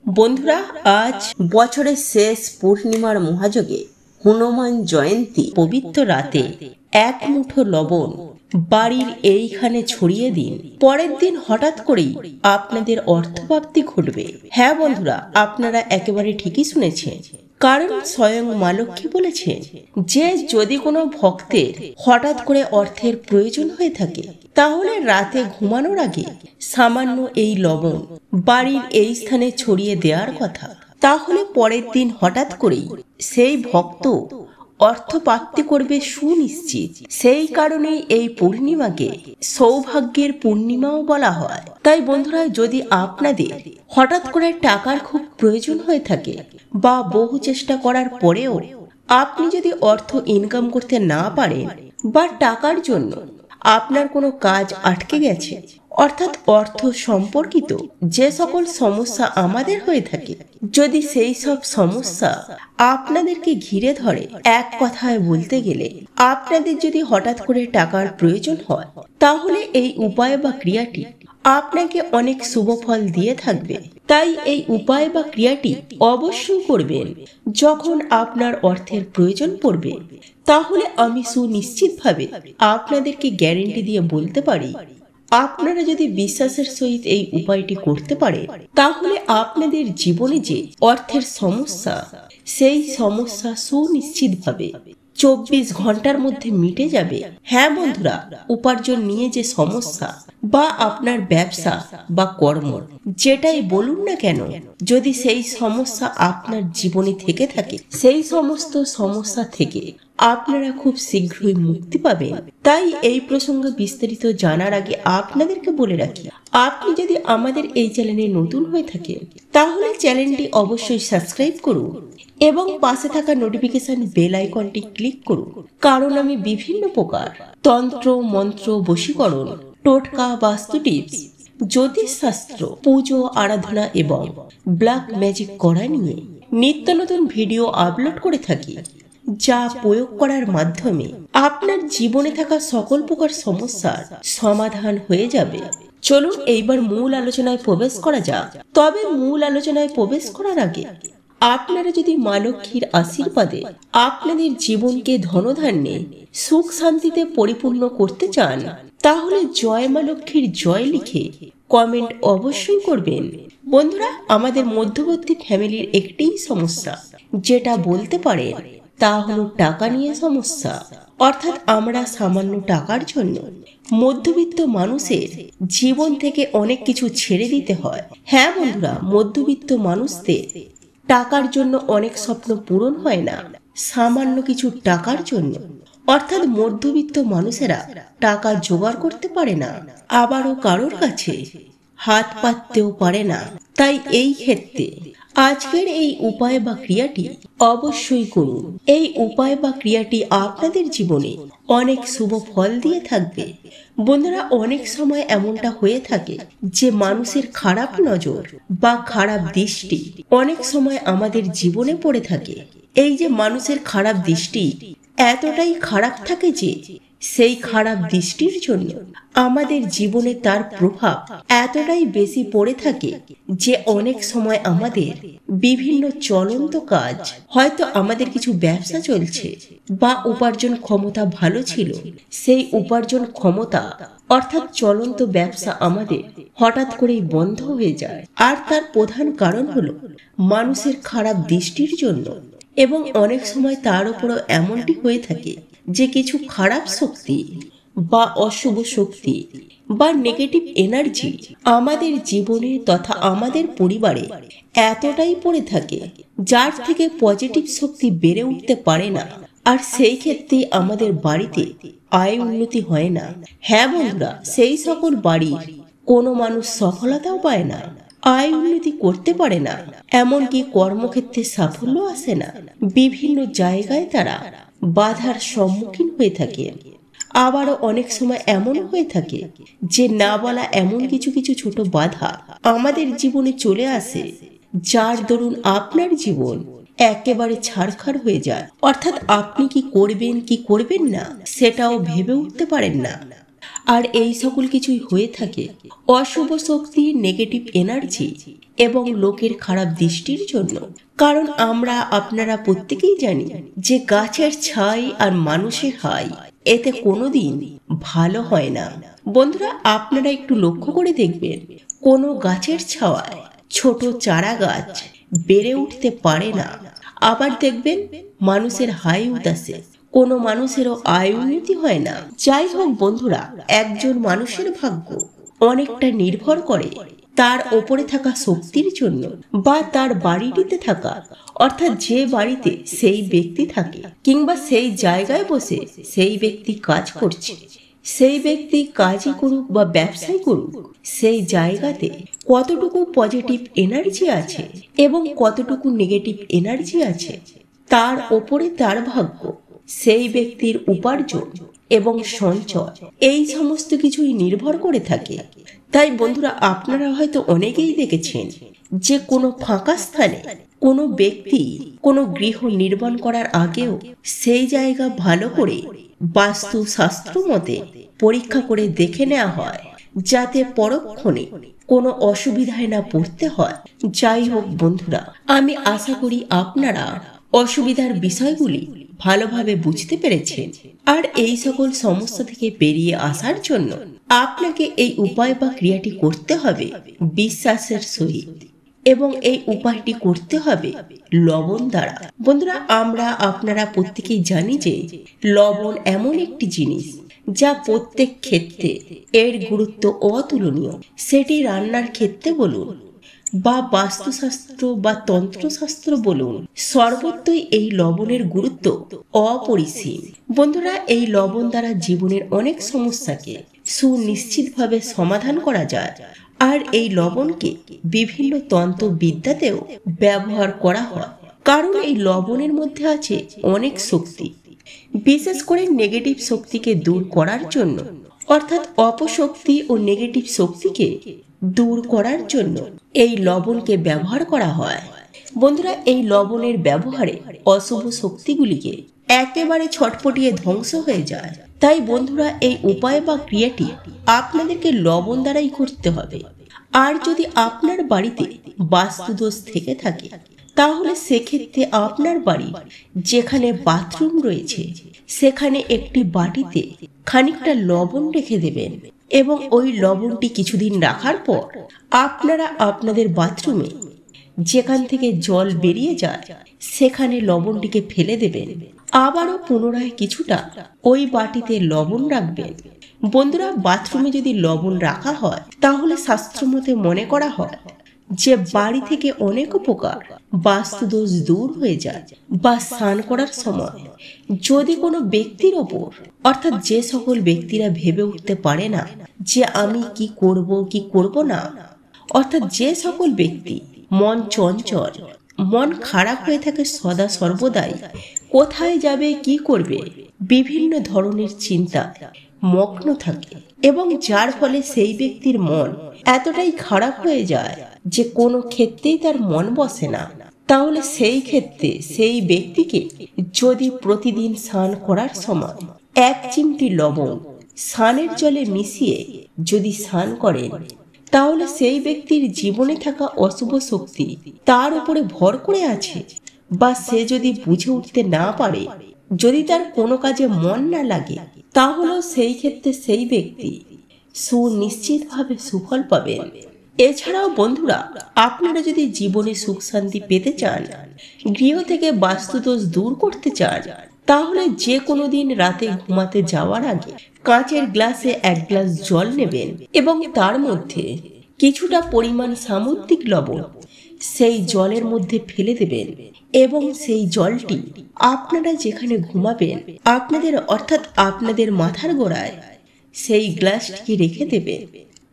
বন্ধুরা, আজ বছরের শেষ পূর্ণিমার মহাযোগে হনুমান জয়ন্তী পবিত্র রাতে এক মুঠো লবণ বাড়ির এইখানে ছড়িয়ে দিন। পরের দিন হঠাৎ করেই আপনাদের অর্থপ্রাপ্তি ঘটবে। হ্যাঁ বন্ধুরা, আপনারা একেবারে ঠিকই শুনেছেন, কারণ স্বয়ং মা লক্ষ্মী বলেছেন যে যদি কোনো ভক্তের হঠাৎ করে অর্থের প্রয়োজন হয়ে থাকে তাহলে রাতে ঘুমানোর আগে সামান্য এই লবণ বাড়ির এই স্থানে ছড়িয়ে দেওয়ার কথা। তাহলে পরের দিন হঠাৎ করেই সেই ভক্ত অর্থপ্রাপ্তি করবে সুনিশ্চিত। সেই কারণেই এই পূর্ণিমাকে সৌভাগ্যের পূর্ণিমাও বলা হয়। তাই বন্ধুরা, যদি আপনাদের হঠাৎ করে টাকার খুব প্রয়োজন হয়ে থাকে বা বহু চেষ্টা করার পরেও আপনি যদি অর্থ ইনকাম করতে না পারেন বা টাকার জন্য আপনার কোনো কাজ আটকে গেছে, অর্থাৎ অর্থ সম্পর্কিত যে সকল সমস্যা আমাদের হয়ে থাকে, যদি সেই সব সমস্যা আপনাদেরকে ঘিরে ধরে, এক কথায় বলতে গেলে আপনাদের যদি হঠাৎ করে টাকার প্রয়োজন হয়, তাহলে এই উপায় বা ক্রিয়াটি আপনাকে অনেক শুভ ফল দিয়ে থাকবে। তাই এই উপায় বা ক্রিয়াটি অবশ্যই করবেন যখন আপনার অর্থের প্রয়োজন পড়বে। তাহলে আমি সুনিশ্চিতভাবে আপনাদেরকে গ্যারেন্টি দিয়ে বলতে পারি, আপনারা যদি বিশ্বাসের সহিত এই উপায়টি করতে পারে, তাহলে আপনাদের জীবনে যে অর্থের সমস্যা, সেই সমস্যা সুনিশ্চিতভাবে 24 ঘন্টার মধ্যে মিটে যাবে। হ্যাঁ বন্ধুরা, উপার্জন নিয়ে যে সমস্যা বা আপনার ব্যবসা বা কর্ম যেটাই বলুন না কেন, যদি সেই সমস্যা আপনার জীবনে থেকে থাকে, সেই সমস্ত সমস্যা থেকে আপনারা খুব শীঘ্রই মুক্তি পাবেন। তাই এই প্রসঙ্গে বিস্তারিত জানার আগে আপনাদেরকে বলে রাখি, আপনি যদি আমাদের এই চ্যানেলে নতুন হয়ে থাকেন তাহলে চ্যানেলটি অবশ্যই সাবস্ক্রাইব করুন এবং পাশে থাকা নোটিফিকেশন বেল আইকনটি ক্লিক করুন, কারণ আমি বিভিন্ন প্রকার তন্ত্র মন্ত্র, বশীকরণ, টোটকা, বাস্তু টিপস, জ্যোতিষশাস্ত্র, পুজো, আরাধনা এবং ব্ল্যাক ম্যাজিক করা নিয়ে নিত্য নতুন ভিডিও আপলোড করে থাকি, যা প্রয়োগ করার মাধ্যমে আপনার জীবনে থাকা সকল প্রকার সমস্যার সমাধান হয়ে যাবে। চলুন এইবার মূল আলোচনায় প্রবেশ করা যাক। তবে মূল আলোচনায় প্রবেশ করার আগে আপনারা যদি মা লক্ষ্মীর আশীর্বাদে আপনাদের জীবনকে ধনধান্যে সুখ শান্তিতে পরিপূর্ণ করতে চান, তাহলে জয় মা লক্ষ্মীর জয় লিখে কমেন্ট অবশ্যই করবেন। বন্ধুরা, আমাদের মধ্যবর্তী ফ্যামিলির একটিই সমস্যা, যেটা বলতে পারেন তা হলো টাকা নিয়ে সমস্যা। অর্থাৎ আমরা সামান্য টাকার জন্য মধ্যবিত্ত মানুষের জীবন থেকে অনেক কিছু ছেড়ে দিতে হয়। হ্যাঁ বন্ধুরা, মধ্যবিত্ত মানুষদের টাকার জন্য অনেক স্বপ্ন পূরণ হয় না সামান্য কিছু টাকার জন্য। অর্থাৎ মধ্যবিত্ত মানুষেরা টাকা জোগাড় করতে পারে না, আবারও কারোর কাছে হাত পাততেও পারে না। তাই এই ক্ষেত্রে আজকের এই উপায় বা ক্রিয়াটি অবশ্যই করুন। এই উপায় বা ক্রিয়াটি আপনাদের জীবনে অনেক শুভ ফল দিয়ে থাকবে। বন্ধুরা, অনেক সময় এমনটা হয়ে থাকে যে মানুষের খারাপ নজর বা খারাপ দৃষ্টি অনেক সময় আমাদের জীবনে পড়ে থাকে। এই যে মানুষের খারাপ দৃষ্টি এতটাই খারাপ থাকে যে সেই খারাপ দৃষ্টির জন্য আমাদের জীবনে তার প্রভাব এতটাই বেশি পড়ে থাকে যে অনেক সময় আমাদের বিভিন্ন চলন্ত কাজ, হয়তো আমাদের কিছু ব্যবসা চলছে বা উপার্জন ক্ষমতা ভালো ছিল, সেই উপার্জন ক্ষমতা অর্থাৎ চলন্ত ব্যবসা আমাদের হঠাৎ করেই বন্ধ হয়ে যায়। আর তার প্রধান কারণ হলো মানুষের খারাপ দৃষ্টির জন্য। এবং অনেক সময় তার উপরও এমনটি হয়ে থাকে যে কিছু খারাপ শক্তি বা অশুভ শক্তি বা নেগেটিভ এনার্জি আমাদের জীবনে তথা আমাদের পরিবারে এতটাই পড়ে থাকে যার থেকে পজিটিভ শক্তি বেড়ে উঠতে পারে না। আর সেই ক্ষেত্রে আমাদের বাড়িতে আয় উন্নতি হয় না। হ্যাঁ বন্ধুরা, সেই সকল বাড়ির কোনো মানুষ সফলতাও পায় না, আয় উন্নতি করতে পারে না, এমনকি কর্মক্ষেত্রে সাফল্য আসে না। বিভিন্ন জায়গায় তারা বাধার সম্মুখীন হয়ে থাকে। আবারও অনেক সময় এমন হয়ে থাকে যে না বলা এমন কিছু কিছু ছোট বাধা আমাদের জীবনে চলে আসে, যার দরুন আপনার জীবন একেবারে ছারখার হয়ে যায়। অর্থাৎ আপনি কি করবেন কি করবেন না সেটাও ভেবে উঠতে পারেন না। আর এই সকল কিছুই হয়ে থাকে অশুভ শক্তি, নেগেটিভ এনার্জি এবং লোকের খারাপ দৃষ্টির জন্য। কারণ আমরা আপনারা প্রত্যেকেই জানি যে গাছের ছাই আর মানুষের হাই এতে কোনোদিন ভালো হয় না। বন্ধুরা, আপনারা একটু লক্ষ্য করে দেখবেন, কোনো গাছের ছাওয়ায় ছোট চারা গাছ বেড়ে উঠতে পারে না। আবার দেখবেন মানুষের হাই উদাসে কোনো মানুষেরও আয় উন্নতি হয় না। যাই হোক বন্ধুরা, একজন মানুষের ভাগ্য অনেকটা নির্ভর করে তার ওপরে থাকা শক্তির জন্য বা তার বাড়িটিতে থাকা, অর্থাৎ যে বাড়িতে সেই ব্যক্তি থাকে কিংবা সেই জায়গায় বসে সেই ব্যক্তি কাজ করছে। সেই ব্যক্তি কাজই করুক বা ব্যবসায় করুক, সেই জায়গাতে কতটুকু পজিটিভ এনার্জি আছে এবং কতটুকু নেগেটিভ এনার্জি আছে তার ওপরে তার ভাগ্য, সেই ব্যক্তির উপার্জন এবং সঞ্চয়, এই সমস্ত কিছুই নির্ভর করে থাকে। তাই বন্ধুরা, আপনারা হয়তো অনেকেই দেখেছেন যে কোনো ফাঁকা স্থানে কোনো ব্যক্তি কোনো গৃহ নির্মাণ করার আগেও সেই জায়গা ভালো করে বাস্তু শাস্ত্র মতে পরীক্ষা করে দেখে নেওয়া হয়, যাতে পরক্ষণে কোনো অসুবিধায় না পড়তে হয়। যাই হোক বন্ধুরা, আমি আশা করি আপনারা অসুবিধার বিষয়গুলি ভালোভাবে বুঝতে পেরেছেন। আর এই সকল সমস্যা থেকে বেরিয়ে আসার জন্য আপনাকে এই উপায় বা ক্রিয়াটি করতে হবে বিশ্বাসের সহিত, এবং এই উপায়টি করতে হবে লবণ দ্বারা। বন্ধুরা, আমরা আপনারা প্রত্যেকেই জানি যে লবণ এমন একটি জিনিস যা প্রত্যেক ক্ষেত্রে এর গুরুত্ব অতুলনীয়। সেটি রান্নার ক্ষেত্রে বলুন বা বাস্তুশাস্ত্র বা তন্ত্রশাস্ত্র বলুন, সর্বত্রই এই লবণের গুরুত্ব অপরিসীম। বন্ধুরা, এই লবণ দ্বারা জীবনের অনেক সমস্যাকে সুনিশ্চিতভাবে সমাধান করা যায়। আর এই লবণকে বিভিন্ন তন্ত্রবিদ্যাতেও ব্যবহার করা হয়, কারণ এই লবণের মধ্যে আছে অনেক শক্তি। বিশেষ করে নেগেটিভ শক্তিকে দূর করার জন্য, অর্থাৎ অপশক্তি ও নেগেটিভ শক্তিকে দূর করার জন্য এই লবণকে ব্যবহার করা হয়। বন্ধুরা, এই লবণের ব্যবহারে অশুভ শক্তিগুলিকে একেবারে ছটফটিয়ে ধ্বংস হয়ে যায়। তাই বন্ধুরা, এই উপায় বা ক্রিয়াটি আপনাদেরকে লবণ দ্বারাই করতে হবে। আর যদি আপনার বাড়িতে বাস্তুদোষ থেকে থাকে, তাহলে সেক্ষেত্রে আপনার বাড়ি যেখানে বাথরুম রয়েছে সেখানে একটি বাটিতে খানিকটা লবণ রেখে দেবেন, এবং ওই লবণটি কিছুদিন রাখার পর আপনারা আপনাদের বাথরুমে যেখান থেকে জল বেরিয়ে যায় সেখানে লবণটিকে ফেলে দেবেন। আবারও পুনরায় কিছুটা ওই বাটিতে লবণ রাখবেন। বন্ধুরা, বাথরুমে যদি লবণ রাখা হয় তাহলে শাস্ত্রমতে মনে করা হয় যে বাড়ি থেকে অনেক উপকার, বাস্তুদোষ দূর হয়ে যায়। বা স্নান করার সময় যদি কোনো ব্যক্তির ওপর, অর্থাৎ যে সকল ব্যক্তিরা ভেবে উঠতে পারে না যে আমি কি করব না, অর্থাৎ যে সকল ব্যক্তি মন চঞ্চল, মন খারাপ হয়ে থাকে সদা সর্বদাই, কোথায় যাবে কি করবে বিভিন্ন ধরনের চিন্তা মগ্ন থাকে, এবং যার ফলে সেই ব্যক্তির মন এতটাই খারাপ হয়ে যায় যে কোনো ক্ষেত্রেই তার মন বসে না, তাহলে সেই ক্ষেত্রে সেই ব্যক্তিকে যদি প্রতিদিন স্নান করার সময় এক চিমটি লবণ স্নানের জলে মিশিয়ে যদি স্নান করেন, তাহলে সেই ব্যক্তির জীবনে থাকা অশুভ শক্তি তার উপরে ভর করে আছে, বা সে যদি বুঝে উঠতে না পারে, যদি তার কোনো কাজে মন না লাগে, তাহলেও সেই ক্ষেত্রে সেই ব্যক্তি সুনিশ্চিতভাবে সুফল পাবেন। এছাড়াও বন্ধুরা, আপনারা যদি জীবনে সুখ শান্তি পেতে চান, গৃহ থেকে বাস্তুদোষ দূর করতে চান, তাহলে যে কোনো দিন রাতে ঘুমাতে যাওয়ার আগে কাঁচের গ্লাসে এক গ্লাস জল নেবেন এবং তার মধ্যে কিছুটা পরিমাণ সামুদ্রিক লবণ সেই জলের মধ্যে ফেলে দেবেন, এবং সেই জলটি আপনারা যেখানে ঘুমাবেন আপনাদের, অর্থাৎ আপনাদের মাথার গোড়ায় সেই গ্লাসটিকে রেখে দেবেন।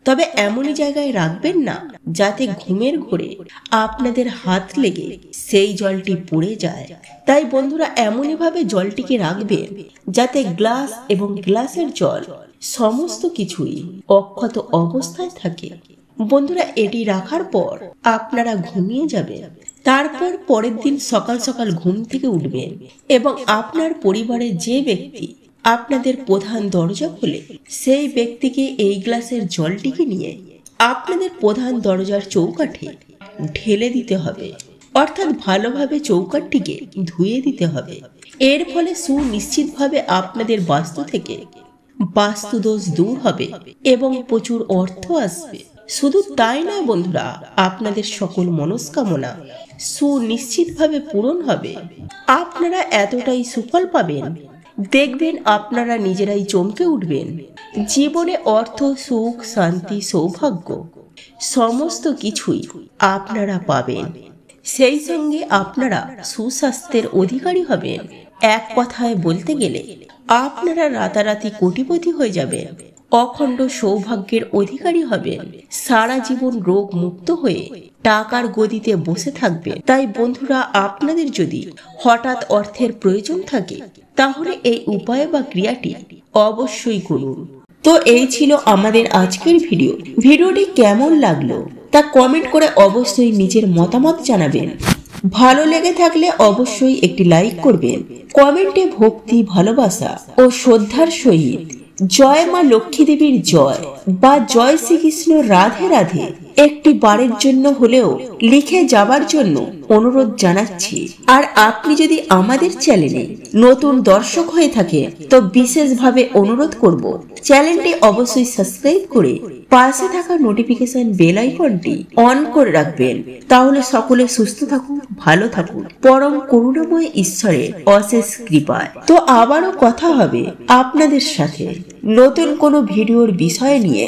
তবে এমনই জায়গায় রাখবেন না যাতে ঘুমের ঘোরে আপনাদের হাত লেগে সেই জলটি পড়ে যায়। তাই বন্ধুরা, এমনই ভাবে জলটিকে রাখবেন যাতে গ্লাস এবং গ্লাসের জল সমস্ত কিছুই অক্ষত অবস্থায় থাকে। বন্ধুরা, এটি রাখার পর আপনারা ঘুমিয়ে যাবেন। তারপর পরের দিন সকাল সকাল ঘুম থেকে উঠবেন এবং আপনার পরিবারের যে ব্যক্তি আপনাদের প্রধান দরজা খুলে সেই ব্যক্তিকে এই গ্লাসের জলটিকে নিয়ে আপনাদের প্রধান দরজার চৌকাঠে ঢেলে দিতে হবে, অর্থাৎ ভালোভাবে চৌকাঠটিকে ধুয়ে দিতে হবে। এর ফলে সুনিশ্চিতভাবে আপনাদের বাস্তু থেকে বাস্তুদোষ দূর হবে এবং প্রচুর অর্থ আসবে। শুধু তাই নয় বন্ধুরা, আপনাদের সকল মনস্কামনা সুনিশ্চিতভাবে পূরণ হবে। আপনারা এতটাই সুফল পাবেন, দেখবেন আপনারা নিজেরাই চমকে উঠবেন। জীবনে অর্থ, সুখ, শান্তি, সৌভাগ্য সমস্ত কিছুই আপনারা পাবেন। সেই সঙ্গে আপনারা সুস্বাস্থ্যের অধিকারী হবেন। এক কথায় বলতে গেলে আপনারা রাতারাতি কোটিপতি হয়ে যাবেন, অখণ্ড সৌভাগ্যের অধিকারী হবেন, সারা জীবন রোগ মুক্ত হয়ে টাকার গদিতে বসে থাকবেন। তাই বন্ধুরা, আপনাদের যদি হঠাৎ অর্থের প্রয়োজন থাকে তাহলে এই উপায় বা ক্রিয়াটি অবশ্যই করুন। তো এই ছিল আমাদের আজকের ভিডিও। ভিডিওটি কেমন লাগলো তা কমেন্ট করে অবশ্যই নিজের মতামত জানাবেন। ভালো লেগে থাকলে অবশ্যই একটি লাইক করবেন। কমেন্টে ভক্তি, ভালোবাসা ও শ্রদ্ধার সহিত জয় মা লক্ষ্মী দেবীর জয় বা জয় শ্রীকৃষ্ণ রাধে রাধে একটি বারের জন্য হলেও লিখে যাবার জন্য অনুরোধ জানাচ্ছি। আর আপনি যদি আমাদের চ্যানেলে নতুন দর্শক হয়ে থাকে তো বিশেষভাবে অনুরোধ করব চ্যানেলটি অবশ্যই সাবস্ক্রাইব করে পাশে থাকা নোটিফিকেশন বেল আইকনটি অন করে রাখবেন। তাহলে সকলে সুস্থ থাকুন, ভালো থাকুন, পরম করুণাময় ঈশ্বরের অশেষ কৃপায়। তো আবারও কথা হবে আপনাদের সাথে নতুন কোনো ভিডিওর বিষয় নিয়ে।